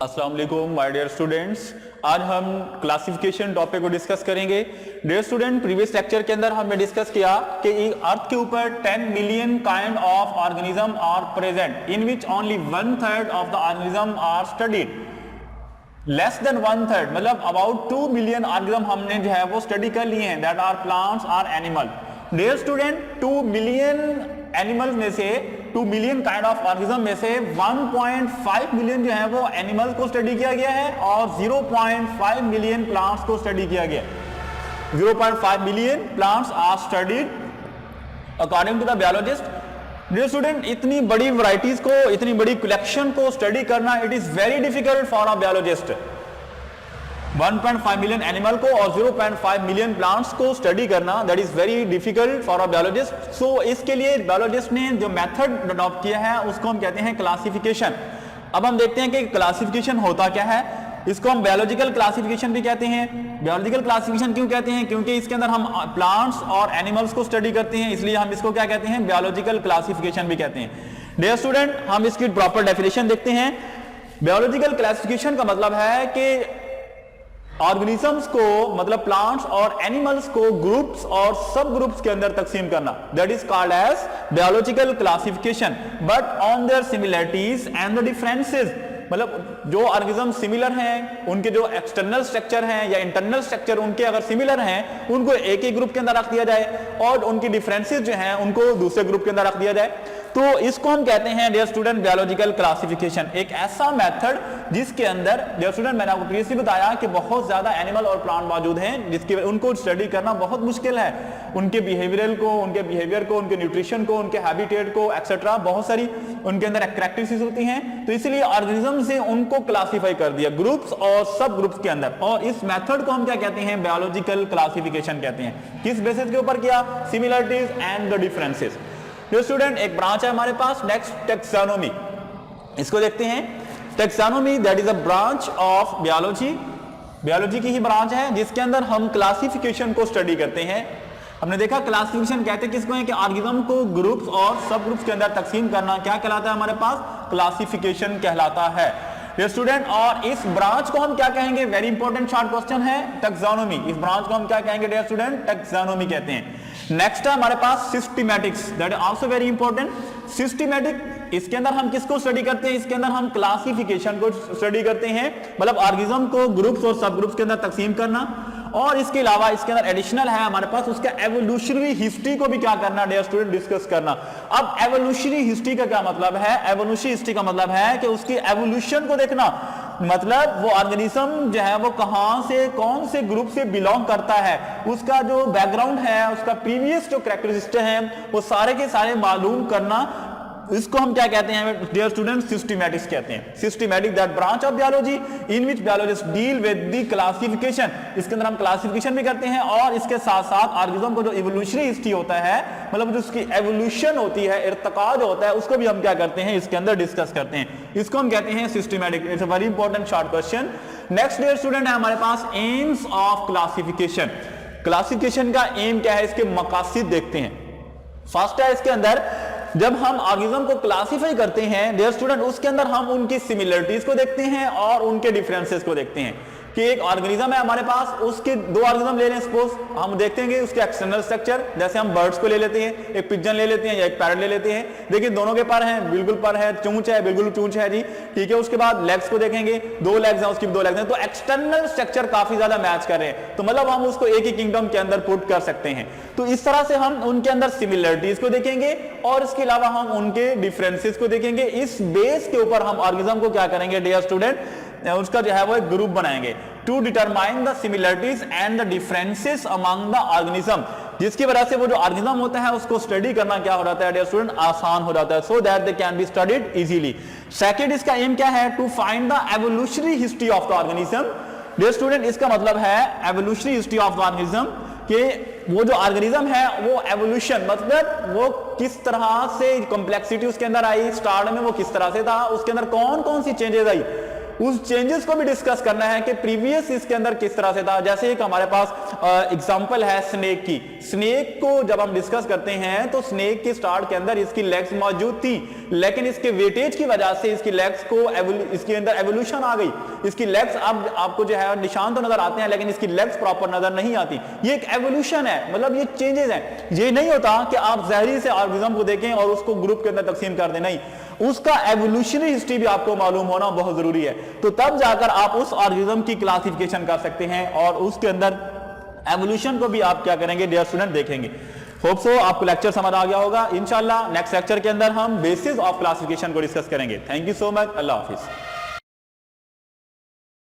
अस्सलाम वालेकुम my dear students. आज हम क्लासिफिकेशन टॉपिक को डिस्कस करेंगे। डियर स्टूडेंट, प्रीवियस लेक्चर के अंदर हमने डिस्कस किया कि अर्थ के ऊपर 10 million kind of organism are present in which only 1/3 of the organism are studied. Less than 1/3 मतलब अबाउट 2 मिलियन ऑर्गेनिज्म हमने जो है वो स्टडी कर लिए हैं, that are plants are animal. Dear student, 2 million animals में से 2 मिलियन काइंड ऑफ ऑर्गेनिज्म में से 1.5 मिलियन जो है वो एनिमल्स को स्टडी किया गया है और 0.5 मिलियन प्लांट्स को स्टडी किया गया है। 0.5 million plants are studied according to the biologist. Dear student, इतनी बड़ी वैरायटीज को, इतनी बड़ी कलेक्शन को स्टडी करना it is very difficult for a biologist. 1.5 million animal को और 0.5 मिलियन प्लांट्स को स्टडी करना that is very difficult for a biologist. So इसके लिए बायोलॉजिस्ट ने जो मेथड अडॉप्ट किया है उसको हम कहते हैं क्लासिफिकेशन। अब हम देखते हैं कि क्लासिफिकेशन होता क्या है। इसको हम बायोलॉजिकल क्लासिफिकेशन भी कहते हैं। बायोलॉजिकल क्लासिफिकेशन क्यों कहते हैं? क्योंकि इसके अंदर हम प्लांट्स और एनिमल्स को स्टडी करते हैं, इसलिए हम इसको क्या कहते हैं? बायोलॉजिकल क्लासिफिकेशन भी कहते हैं। डियर स्टूडेंट, हम इसकी प्रॉपर डेफिनेशन देखते हैं। बायोलॉजिकल क्लासिफिकेशन का मतलब है कि ऑर्गेनिजम्स को, मतलब प्लांट्स और एनिमल्स को ग्रुप्स और सब ग्रुप्स के अंदर तकसीम करना, that is called as biological classification. But on their similarities and the differences, मतलब जो ऑर्गेनिज्म सिमिलर हैं, उनके जो एक्सटर्नल स्ट्रक्चर हैं या इंटरनल स्ट्रक्चर उनके अगर सिमिलर हैं, उनको एक ही ग्रुप के अंदर रख दिया जाए और उनकी डिफरेंसेस जो हैं उनको दूसरे ग्रुप के अंदर रख दिया जाए। तो इसको हम कहते हैं डियर स्टूडेंट बायोलॉजिकल क्लासिफिकेशन। एक ऐसा मेथड जिसके अंदर, डियर स्टूडेंट, मैंने आपको प्रीवियसली बताया कि बहुत ज्यादा एनिमल और प्लांट मौजूद हैं जिसकी उनको स्टडी करना बहुत मुश्किल है। उनके बिहेवियर को, उनके न्यूट्रिशन को, उनके हैबिटेट को एक्सेट्रा, बहुत सारी उनके अंदर कैरेक्टरिस्टिक्स होती हैं। तो इसलिए ऑर्गेनिज्म से उनको क्लासिफाई कर दिया ग्रुप्स और सब ग्रुप्स के अंदर, और इस मेथड को हम क्या कहते हैं? बायोलॉजिकल क्लासिफिकेशन कहते हैं। किस बेसिस के ऊपर किया? Similarities and the differences. जो स्टूडेंट, एक ब्रांच है हमारे पास, नेक्स्ट टैक्सोनॉमी, इसको देखते हैं। Taxonomy that is a branch of biology. Biology की ही ब्रांच है जिसके अंदर हम क्लासिफिकेशन को स्टडी करते हैं। हमने देखा क्लासिफिकेशन कहते हैं किसको है कि ऑर्गेनिज्म को ग्रुप्स और सब ग्रुप्स के अंदर तकसीम करना क्या कहलाता है? हमारे पास क्लासिफिकेशन कहलाता है। ये स्टूडेंट, और इस ब्रांच को हम क्या कहेंगे? वेरी इंपॉर्टेंट शॉर्ट क्वेश्चन है, टैक्सोनॉमी। इस ब्रांच को हम क्या कहेंगे डियर स्टूडेंट? टैक्सोनॉमी कहते हैं। नेक्स्ट है हमारे पास systematics, that is also very important. Systematic, इसके अंदर हम किसको स्टडी करते हैं? इसके अंदर हम क्लासिफिकेशन को स्टडी करते हैं, मतलब ऑर्गेनिज्म को ग्रुप्स और सब ग्रुप्स के अंदर तकसीम करना। और इसके अलावा इसके अंदर एडिशनल है हमारे पास उसका एवोल्यूशनरी हिस्ट्री को भी क्या करना डियर स्टूडेंट? डिस्कस करना। अब एवोल्यूशनरी हिस्ट्री का क्या मतलब है? एवोल्यूशनरी हिस्ट्री का मतलब है कि उसकी एवोल्यूशन को देखना, मतलब वो ऑर्गेनिज्म जो है वो कहां से, कौन से ग्रुप से बिलोंग करता है, उसका जो बैकग्राउंड है, उसका प्रीवियस जो कैरेक्टरिस्टिक्स हैं वो सारे के सारे मालूम करना, इसको हम क्या कहते हैं डियर स्टूडेंट? सिस्टमैटिक्स कहते हैं। Systematic that branch of biology in which biologist deal with the classification. इसके अंदर हम क्लासिफिकेशन भी करते हैं और इसके साथ साथ ऑर्गेनिज्म को जो इवोल्यूशनरी हिस्ट्री होता है, मतलब जो उसकी एवोल्यूशन होती है, इर्तिका जो होता है, उसको भी हम क्या करते हैं? इसके अंदर डिस्कस करते हैं। इसको हम कहते हैं systematic. It's a very important short question. Next dear student है हमारे पास एम्स ऑफ क्लासिफिकेशन। क्लासिफिकेशन का एम क्या है? इसके मकासद देखते हैं। फर्स्ट है इसके अंदर, जब हम ऑर्गेनिज्म को क्लासिफाई करते हैं डियर स्टूडेंट, उसके अंदर हम उनकी सिमिलरिटीज को देखते हैं और उनके डिफरेंसेस को देखते हैं। कि एक ऑर्गेनिज्म है हमारे पास, उसके दो ऑर्गेनिज्म ले लें, सपोज हम देखते हैं उसके एक्सटर्नल स्ट्रक्चर, जैसे हम बर्ड्स को ले लेते हैं, एक पिजन ले लेते हैं या एक पैरट ले लेते हैं। देखिए दोनों के पर हैं, बिल्कुल पर है, चूंच है, बिल्कुल चूंच है जी, ठीक है। उसके बाद लेग्स को देखेंगे, 2 लेग्स हैं, उसकी 2 लेग्स हैं, तो एक्सटर्नल स्ट्रक्चर काफी ज्यादा मैच कर रहे हैं, तो मतलब हम उसको एक ही किंगडम के अंदर पुट कर सकते हैं। तो इस तरह से हम उनके अंदर सिमिलरिटीज को देखेंगे और इसके अलावा हम उनके डिफरेंसेस को देखेंगे। इस बेस के ऊपर हम ऑर्गेनिज्म को क्या करेंगे डियर स्टूडेंट? उसका जो है वो एक ग्रुप बनाएंगे to determine the similarities and the differences among the organism, जिसकी वजह से वो जो ऑर्गेनिज्म होता है उसको स्टडी करना क्या हो जाता है डियर स्टूडेंट? आसान हो जाता है, so that they can be studied easily. Second इसका एम क्या है? To find the evolutionary history of the organism. Dear student, इसका मतलब है evolutionary history of the organism कि वो जो ऑर्गेनिज्म है वो एवोल्यूशन, मतलब वो किस तरह से कॉम्प्लेक्सिटी उसके अंदर आई, स्टार्ट में वो किस तरह से था, उसके अंदर कौन कौन सी चेंजेस आई, उस चेंजेस को भी डिस्कस करना है कि प्रीवियस इसके अंदर किस तरह से था। जैसे एक हमारे पास एग्जांपल है स्नेक की। स्नेक को जब हम डिस्कस करते हैं तो स्नेक के स्टार्ट के अंदर इसकी लेग्स मौजूद थी, लेकिन इसके वेटेज की वजह से इसकी लेग्स को इसके अंदर एवोल्यूशन आ गई। इसकी लेग्स अब आपको जो है निशान तो नजर आते हैं, लेकिन इसकी लेग्स प्रॉपर नजर नहीं आती। ये एक एवोल्यूशन है, मतलब ये चेंजेस हैं। ये नहीं होता कि आप जहरी से ऑर्गेनिज्म को देखें और उसको ग्रुप के अंदर तकसीम कर दें, नहीं, उसका एवोल्यूशनरी हिस्ट्री भी आपको मालूम होना बहुत जरूरी है। तो तब जाकर आप उस ऑर्गेनिज्म की क्लासिफिकेशन कर सकते हैं और उसके अंदर एवोल्यूशन को भी आप क्या करेंगे डियर स्टूडेंट देखेंगे। होप सो आपको लेक्चर समझ आ गया होगा। इंशाल्लाह नेक्स्ट लेक्चर के अंदर हम बेसिस ऑफ क्लासिफिकेशन को डिस्कस करेंगे। Thank you so much. Allah Hafiz.